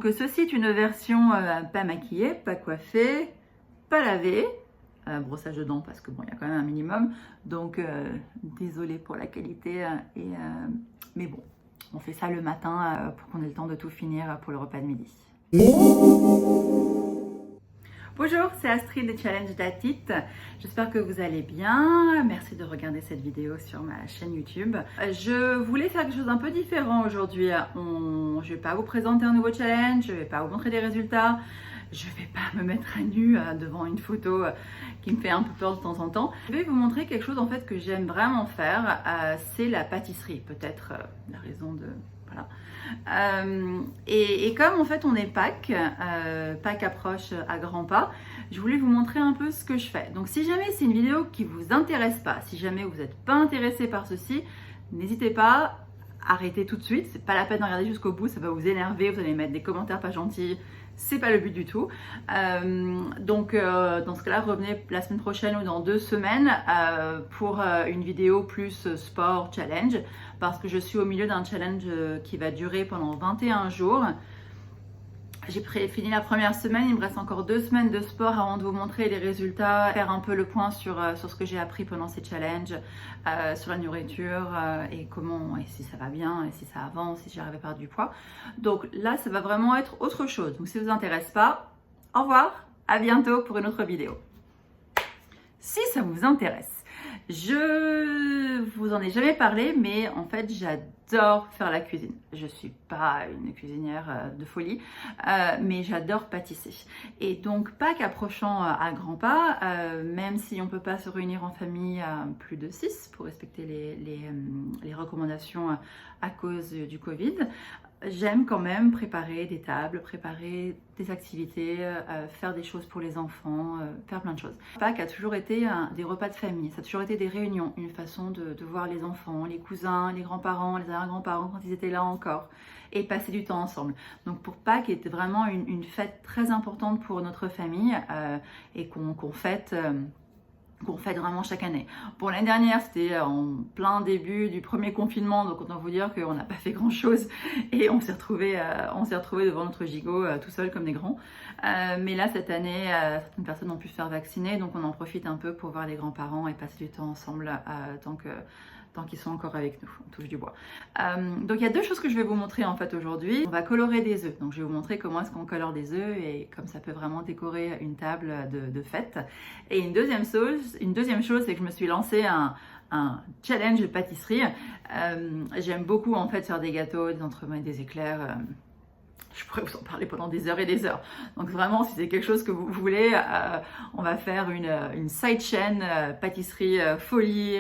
Donc ceci est une version pas maquillée, pas coiffée, pas lavée, brossage de dents parce que bon, il y a quand même un minimum, donc désolée pour la qualité, mais bon, on fait ça le matin pour qu'on ait le temps de tout finir pour le repas de midi. Bonjour, c'est Astrid de Challenge That It. J'espère que vous allez bien. Merci de regarder cette vidéo sur ma chaîne YouTube. Je voulais faire quelque chose d'un peu différent aujourd'hui. Je ne vais pas vous présenter un nouveau challenge, je ne vais pas vous montrer des résultats, je ne vais pas me mettre à nu devant une photo qui me fait un peu peur de temps en temps. Je vais vous montrer quelque chose en fait que j'aime vraiment faire, c'est la pâtisserie. Peut-être la raison de... Voilà. Et comme en fait on est Pâques, Pâques approche à grands pas, je voulais vous montrer un peu ce que je fais. Donc si jamais c'est une vidéo qui vous intéresse pas, si jamais vous n'êtes pas intéressé par ceci, n'hésitez pas, arrêtez tout de suite, c'est pas la peine de regarder jusqu'au bout, ça va vous énerver, vous allez mettre des commentaires pas gentils, c'est pas le but du tout. Donc dans ce cas-là, revenez la semaine prochaine ou dans 2 semaines pour une vidéo plus sport challenge, parce que je suis au milieu d'un challenge qui va durer pendant 21 jours. J'ai fini la première semaine, il me reste encore 2 semaines de sport avant de vous montrer les résultats, faire un peu le point sur ce que j'ai appris pendant ces challenges, sur la nourriture et comment, et si ça va bien, et si ça avance, si j'arrive à perdre du poids. Donc là, ça va vraiment être autre chose. Donc si ça ne vous intéresse pas, au revoir, à bientôt pour une autre vidéo. Si ça vous intéresse, je vous en ai jamais parlé, mais en fait j'adore faire la cuisine. Je suis pas une cuisinière de folie, mais j'adore pâtisser. Et donc Pâques approchant à grands pas, même si on peut pas se réunir en famille à plus de 6 pour respecter les recommandations à cause du Covid, j'aime quand même préparer des tables, préparer des activités, faire des choses pour les enfants, faire plein de choses. Pâques a toujours été des repas de famille, ça a toujours été des réunions, une façon de voir les enfants, les cousins, les grands-parents, les arrière-grands-parents quand ils étaient là encore, et passer du temps ensemble. Donc pour Pâques était vraiment une fête très importante pour notre famille et qu'on fête vraiment chaque année. Pour l'année dernière, c'était en plein début du premier confinement, donc autant vous dire qu'on n'a pas fait grand chose et on s'est retrouvés devant notre gigot tout seul comme des grands. Mais là, cette année, certaines personnes ont pu se faire vacciner, donc on en profite un peu pour voir les grands-parents et passer du temps ensemble tant qu'ils sont encore avec nous, on touche du bois. Donc il y a 2 choses que je vais vous montrer en fait aujourd'hui. On va colorer des œufs, donc je vais vous montrer comment est-ce qu'on colore des œufs et comme ça peut vraiment décorer une table de fête. Et une deuxième chose, c'est que je me suis lancée un challenge de pâtisserie. J'aime beaucoup en fait faire des gâteaux, des entremets, des éclairs. Je pourrais vous en parler pendant des heures et des heures. Donc vraiment, si c'est quelque chose que vous voulez, on va faire une side chain pâtisserie folie.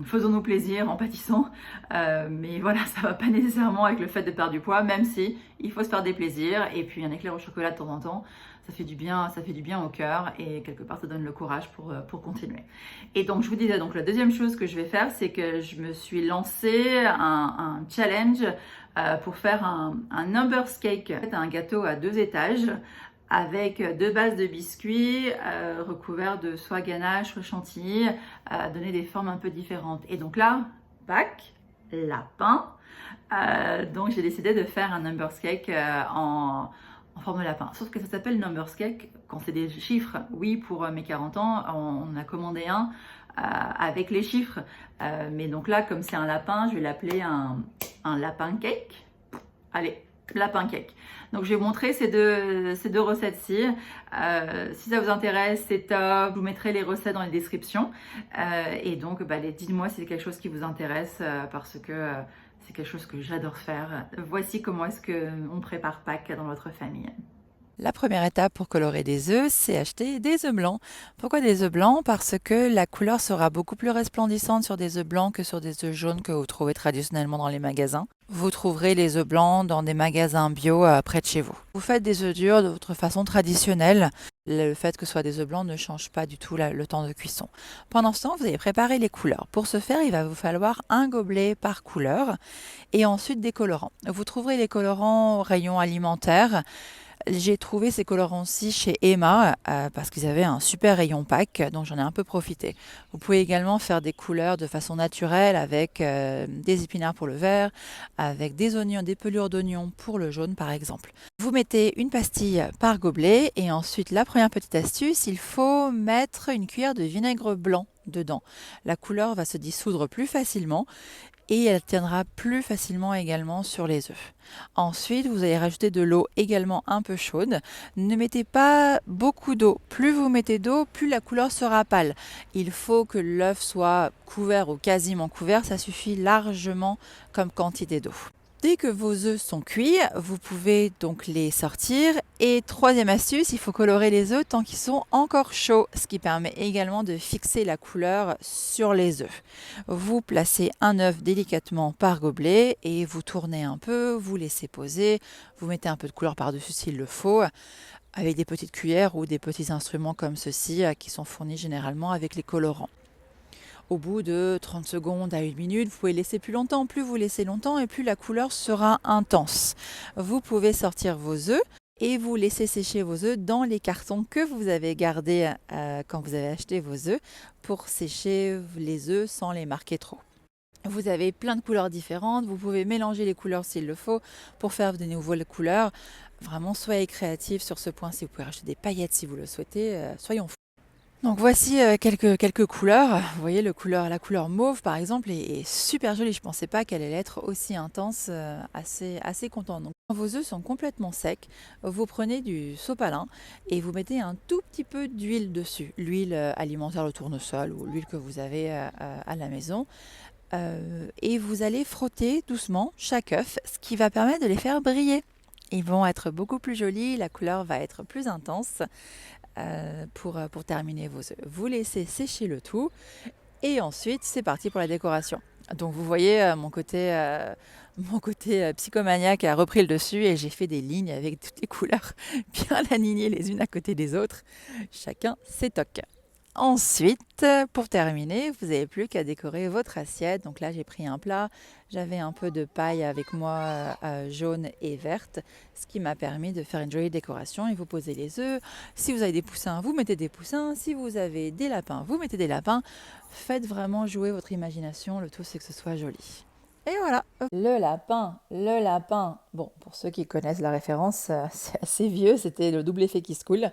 Faisons-nous plaisir en pâtissant, mais voilà, ça va pas nécessairement avec le fait de perdre du poids, même si il faut se faire des plaisirs. Et puis un éclair au chocolat de temps en temps, ça fait du bien au cœur et quelque part ça donne le courage pour continuer. Et donc je vous disais, donc la deuxième chose que je vais faire, c'est que je me suis lancé un challenge pour faire un numbers cake, un gâteau à 2 étages avec 2 bases de biscuits recouverts de soie ganache, soit chantilly, donner des formes un peu différentes. Et donc là, Pâques, lapin. Donc j'ai décidé de faire un numbers cake en forme de lapin. Sauf que ça s'appelle numbers cake quand c'est des chiffres. Oui, pour mes 40 ans, on a commandé un avec les chiffres. Mais donc là, comme c'est un lapin, je vais l'appeler un lapin cake. Allez, lapin cake. Donc je vais vous montrer ces deux recettes-ci. Si ça vous intéresse, c'est top. Je vous mettrai les recettes dans les descriptions. Et donc dites-moi si c'est quelque chose qui vous intéresse parce que c'est quelque chose que j'adore faire. Voici comment est-ce qu'on prépare Pâques dans votre famille. La première étape pour colorer des œufs, c'est acheter des œufs blancs. Pourquoi des œufs blancs? Parce que la couleur sera beaucoup plus resplendissante sur des œufs blancs que sur des œufs jaunes que vous trouvez traditionnellement dans les magasins. Vous trouverez les œufs blancs dans des magasins bio près de chez vous. Vous faites des œufs durs de votre façon traditionnelle. Le fait que ce soit des œufs blancs ne change pas du tout le temps de cuisson. Pendant ce temps, vous allez préparer les couleurs. Pour ce faire, il va vous falloir un gobelet par couleur et ensuite des colorants. Vous trouverez les colorants au rayon alimentaire. J'ai trouvé ces colorants-ci chez Emma parce qu'ils avaient un super rayon pack, donc j'en ai un peu profité. Vous pouvez également faire des couleurs de façon naturelle avec des épinards pour le vert, avec des oignons, des pelures d'oignons pour le jaune par exemple. Vous mettez une pastille par gobelet et ensuite la première petite astuce, il faut mettre une cuillère de vinaigre blanc dedans. La couleur va se dissoudre plus facilement et elle tiendra plus facilement également sur les œufs. Ensuite, vous allez rajouter de l'eau également un peu chaude. Ne mettez pas beaucoup d'eau. Plus vous mettez d'eau, plus la couleur sera pâle. Il faut que l'œuf soit couvert ou quasiment couvert, ça suffit largement comme quantité d'eau. Dès que vos œufs sont cuits, vous pouvez donc les sortir. Et troisième astuce, il faut colorer les œufs tant qu'ils sont encore chauds, ce qui permet également de fixer la couleur sur les œufs. Vous placez un œuf délicatement par gobelet et vous tournez un peu, vous laissez poser, vous mettez un peu de couleur par-dessus s'il le faut, avec des petites cuillères ou des petits instruments comme ceux-ci qui sont fournis généralement avec les colorants. Au bout de 30 secondes à 1 minute, vous pouvez laisser plus longtemps. Plus vous laissez longtemps et plus la couleur sera intense. Vous pouvez sortir vos œufs et vous laissez sécher vos œufs dans les cartons que vous avez gardés quand vous avez acheté vos œufs pour sécher les œufs sans les marquer trop. Vous avez plein de couleurs différentes, vous pouvez mélanger les couleurs s'il le faut pour faire de nouvelles couleurs. Vraiment, soyez créatifs sur ce point. Si vous pouvez rajouter des paillettes si vous le souhaitez, soyons fous. Donc voici quelques couleurs. Vous voyez la couleur mauve par exemple est super jolie. Je ne pensais pas qu'elle allait être aussi intense, assez contente. Donc quand vos œufs sont complètement secs, vous prenez du sopalin et vous mettez un tout petit peu d'huile dessus. L'huile alimentaire, le tournesol ou l'huile que vous avez à la maison. Et vous allez frotter doucement chaque œuf, ce qui va permettre de les faire briller. Ils vont être beaucoup plus jolis, la couleur va être plus intense. Pour terminer vos œufs. Vous laissez sécher le tout et ensuite c'est parti pour la décoration. Donc vous voyez mon côté psychomaniaque a repris le dessus et j'ai fait des lignes avec toutes les couleurs bien alignées les unes à côté des autres. Chacun ses tocs. Ensuite, pour terminer, vous n'avez plus qu'à décorer votre assiette. Donc là, j'ai pris un plat, j'avais un peu de paille avec moi jaune et verte, ce qui m'a permis de faire une jolie décoration. Et vous posez les œufs. Si vous avez des poussins, vous mettez des poussins. Si vous avez des lapins, vous mettez des lapins. Faites vraiment jouer votre imagination. Le tout, c'est que ce soit joli. Et voilà, le lapin. Bon, pour ceux qui connaissent la référence, c'est assez vieux, c'était le double effet qui se coule.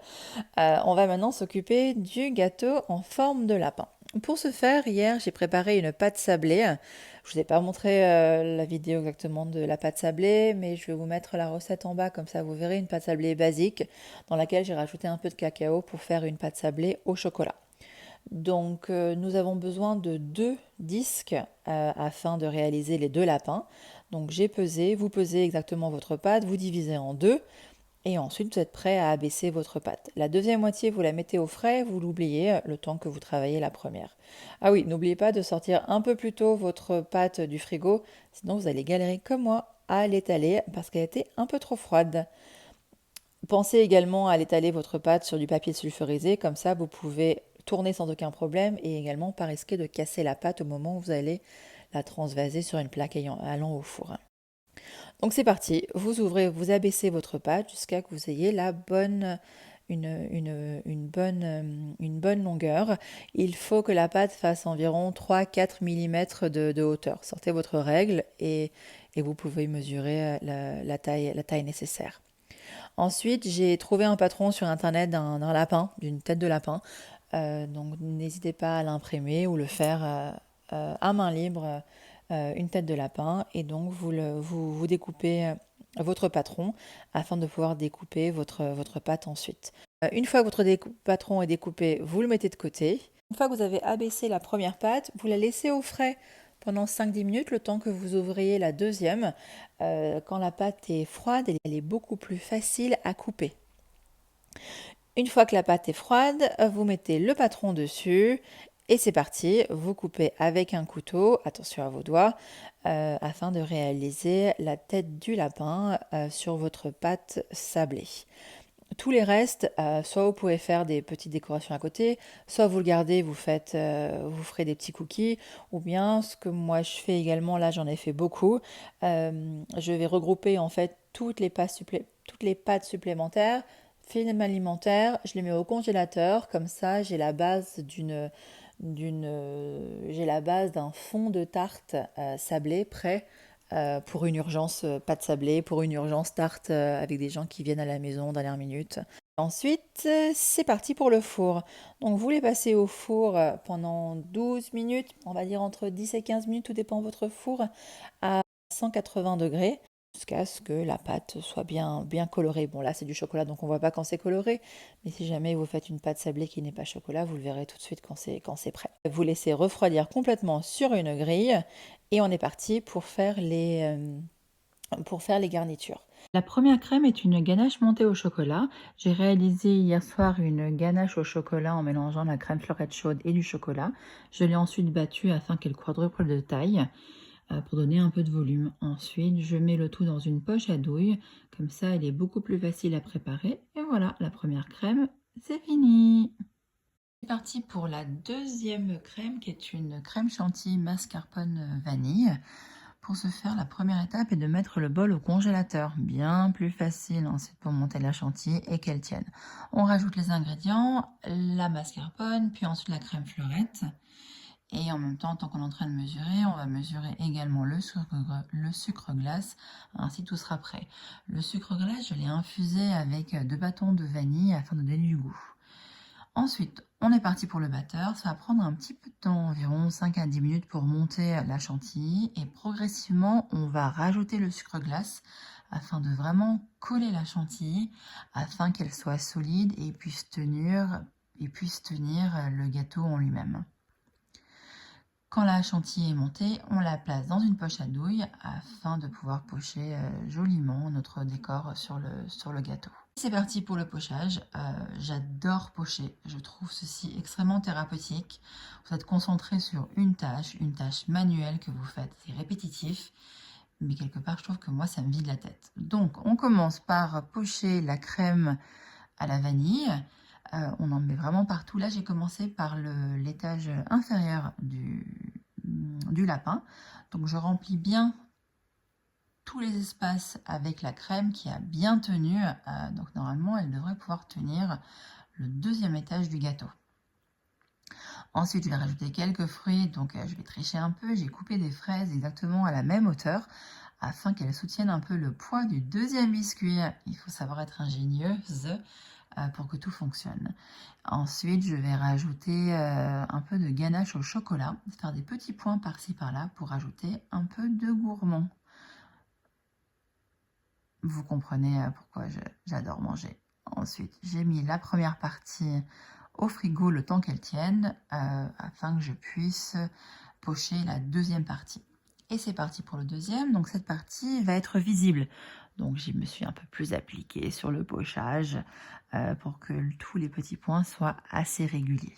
On va maintenant s'occuper du gâteau en forme de lapin. Pour ce faire, hier, j'ai préparé une pâte sablée. Je ne vous ai pas montré la vidéo exactement de la pâte sablée, mais je vais vous mettre la recette en bas, comme ça vous verrez une pâte sablée basique dans laquelle j'ai rajouté un peu de cacao pour faire une pâte sablée au chocolat. Donc nous avons besoin de 2 disques afin de réaliser les 2 lapins. Donc j'ai pesé, vous pesez exactement votre pâte, vous divisez en 2 et ensuite vous êtes prêt à abaisser votre pâte. La deuxième moitié, vous la mettez au frais, vous l'oubliez le temps que vous travaillez la première. Ah oui, n'oubliez pas de sortir un peu plus tôt votre pâte du frigo, sinon vous allez galérer comme moi à l'étaler parce qu'elle était un peu trop froide. Pensez également à l'étaler votre pâte sur du papier sulfurisé, comme ça vous pouvez tourner sans aucun problème et également pas risquer de casser la pâte au moment où vous allez la transvaser sur une plaque allant au four. Donc c'est parti, vous ouvrez, vous abaissez votre pâte jusqu'à que vous ayez une bonne longueur. Il faut que la pâte fasse environ 3-4 mm de hauteur. Sortez votre règle et vous pouvez mesurer la taille nécessaire. Ensuite, j'ai trouvé un patron sur internet d'un lapin, d'une tête de lapin. Donc n'hésitez pas à l'imprimer ou le faire à main libre, une tête de lapin. Et donc vous découpez votre patron afin de pouvoir découper votre pâte ensuite. Une fois que votre patron est découpé, vous le mettez de côté. Une fois que vous avez abaissé la première pâte, vous la laissez au frais pendant 5-10 minutes, le temps que vous ouvriez la deuxième. Quand la pâte est froide, elle est beaucoup plus facile à couper. Une fois que la pâte est froide, vous mettez le patron dessus et c'est parti. Vous coupez avec un couteau, attention à vos doigts, afin de réaliser la tête du lapin sur votre pâte sablée. Tous les restes, soit vous pouvez faire des petites décorations à côté, soit vous le gardez, vous ferez des petits cookies, ou bien ce que moi je fais également, là j'en ai fait beaucoup, je vais regrouper en fait toutes les pâtes supplémentaires, film alimentaire, je les mets au congélateur, comme ça j'ai la base j'ai la base d'un fond de tarte sablé prêt pour une urgence pâte sablée, pour une urgence tarte avec des gens qui viennent à la maison dernière minute. Ensuite, c'est parti pour le four. Donc vous les passez au four pendant 12 minutes, on va dire entre 10 et 15 minutes, tout dépend de votre four, à 180 degrés, jusqu'à ce que la pâte soit bien colorée. Bon là c'est du chocolat donc on voit pas quand c'est coloré, mais si jamais vous faites une pâte sablée qui n'est pas chocolat, vous le verrez tout de suite quand c'est prêt. Vous laissez refroidir complètement sur une grille et on est parti pour faire les garnitures. La première crème est une ganache montée au chocolat. J'ai réalisé hier soir une ganache au chocolat en mélangeant la crème fleurette chaude et du chocolat. Je l'ai ensuite battue afin qu'elle quadruple de taille pour donner un peu de volume. Ensuite, je mets le tout dans une poche à douille. Comme ça, elle est beaucoup plus facile à préparer. Et voilà, la première crème, c'est fini. C'est parti pour la deuxième crème qui est une crème chantilly mascarpone vanille. Pour ce faire, la première étape est de mettre le bol au congélateur. Bien plus facile ensuite pour monter la chantilly et qu'elle tienne. On rajoute les ingrédients, la mascarpone, puis ensuite la crème fleurette. Et en même temps, tant qu'on est en train de mesurer, on va mesurer également le sucre glace, ainsi tout sera prêt. Le sucre glace, je l'ai infusé avec 2 bâtons de vanille afin de donner du goût. Ensuite, on est parti pour le batteur. Ça va prendre un petit peu de temps, environ 5 à 10 minutes pour monter la chantilly. Et progressivement, on va rajouter le sucre glace afin de vraiment coller la chantilly, afin qu'elle soit solide et puisse tenir le gâteau en lui-même. Quand la chantilly est montée, on la place dans une poche à douille afin de pouvoir pocher joliment notre décor sur le gâteau. C'est parti pour le pochage. J'adore pocher. Je trouve ceci extrêmement thérapeutique. Vous êtes concentré sur une tâche manuelle que vous faites. C'est répétitif, mais quelque part, je trouve que moi, ça me vide la tête. Donc, on commence par pocher la crème à la vanille. On en met vraiment partout. Là, j'ai commencé par l'étage inférieur du lapin. Donc, je remplis bien tous les espaces avec la crème qui a bien tenu. Donc, normalement, elle devrait pouvoir tenir le deuxième étage du gâteau. Ensuite, je vais rajouter quelques fruits. Donc, je vais tricher un peu. J'ai coupé des fraises exactement à la même hauteur afin qu'elles soutiennent un peu le poids du deuxième biscuit. Il faut savoir être ingénieuse pour que tout fonctionne. Ensuite, je vais rajouter un peu de ganache au chocolat, faire des petits points par-ci par-là pour ajouter un peu de gourmand. Vous comprenez pourquoi j'adore manger. Ensuite, j'ai mis la première partie au frigo le temps qu'elle tienne afin que je puisse pocher la deuxième partie. Et c'est parti pour le deuxième. Donc cette partie va être visible. Donc je me suis un peu plus appliquée sur le pochage pour que tous les petits points soient assez réguliers.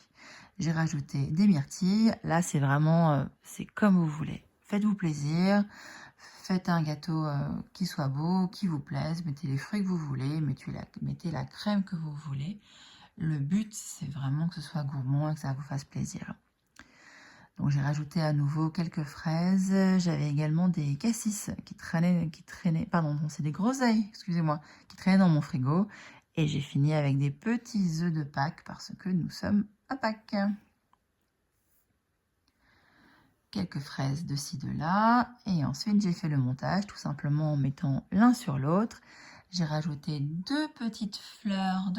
J'ai rajouté des myrtilles. Là, c'est vraiment, c'est comme vous voulez. Faites-vous plaisir. Faites un gâteau qui soit beau, qui vous plaise. Mettez les fruits que vous voulez. Mettez la crème que vous voulez. Le but, c'est vraiment que ce soit gourmand et que ça vous fasse plaisir. Donc j'ai rajouté à nouveau quelques fraises. J'avais également des cassis qui traînaient, pardon, c'est des groseilles, excusez-moi, qui traînaient dans mon frigo. Et j'ai fini avec des petits œufs de Pâques parce que nous sommes à Pâques. Quelques fraises de ci, de là. Et ensuite, j'ai fait le montage tout simplement en mettant l'un sur l'autre. J'ai rajouté deux,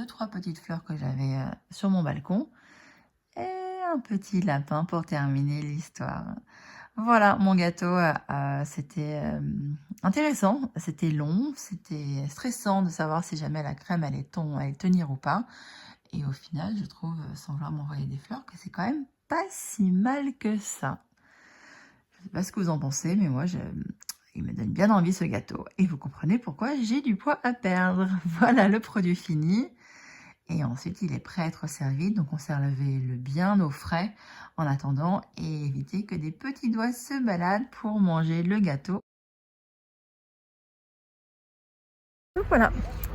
trois petites fleurs que j'avais sur mon balcon. Et un petit lapin pour terminer l'histoire. Voilà, mon gâteau, c'était intéressant, c'était long, c'était stressant de savoir si jamais la crème allait tenir ou pas. Et au final, je trouve, sans vouloir m'envoyer des fleurs, que c'est quand même pas si mal que ça. Je ne sais pas ce que vous en pensez, mais moi, il me donne bien envie ce gâteau. Et vous comprenez pourquoi j'ai du poids à perdre. Voilà le produit fini. Et ensuite, il est prêt à être servi. Donc, on servait-le bien au frais en attendant et éviter que des petits doigts se baladent pour manger le gâteau. Donc voilà,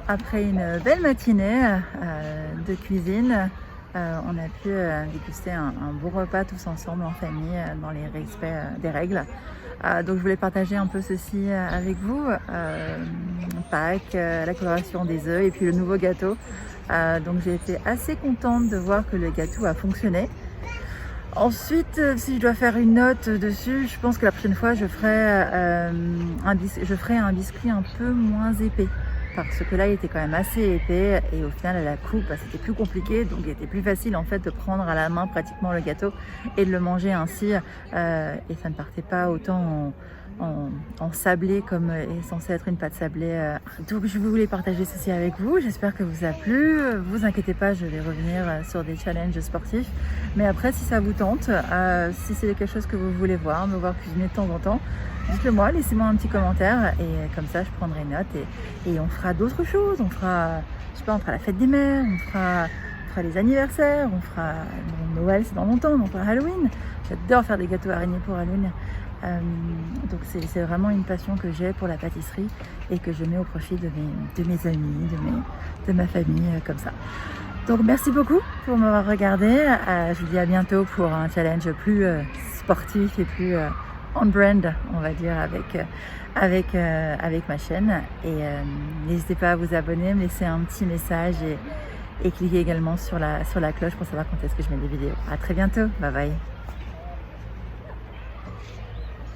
après une belle matinée de cuisine, On a pu déguster un beau repas tous ensemble en famille dans les respects des règles. Donc je voulais partager un peu ceci avec vous. Pâques, la coloration des œufs et puis le nouveau gâteau. Donc j'ai été assez contente de voir que le gâteau a fonctionné. Ensuite, si je dois faire une note dessus, je pense que la prochaine fois je ferai un biscuit un peu moins épais. Parce que là il était quand même assez épais et au final à la coupe c'était plus compliqué, donc il était plus facile en fait de prendre à la main pratiquement le gâteau et de le manger ainsi, et ça ne partait pas autant en sablé comme est censé être une pâte sablée. Donc je voulais partager ceci avec vous, j'espère que vous a plu. Vous inquiétez pas, je vais revenir sur des challenges sportifs, mais après si ça vous tente, si c'est quelque chose que vous voulez voir, me voir cuisiner de temps en temps, dites-le moi, laissez-moi un petit commentaire et comme ça je prendrai note et on fera d'autres choses. On fera, je sais pas, on fera la fête des mères, on fera les anniversaires, on fera Noël, c'est dans longtemps, donc on fera Halloween. J'adore faire des gâteaux araignées pour Halloween. Donc c'est vraiment une passion que j'ai pour la pâtisserie et que je mets au profit de mes amis, de ma famille, comme ça. Donc merci beaucoup pour m'avoir regardé. Je vous dis à bientôt pour un challenge plus sportif et plus on-brand, on va dire, avec ma chaîne. Et n'hésitez pas à vous abonner, me laisser un petit message et cliquez également sur la cloche pour savoir quand est-ce que je mets des vidéos. À très bientôt, bye bye.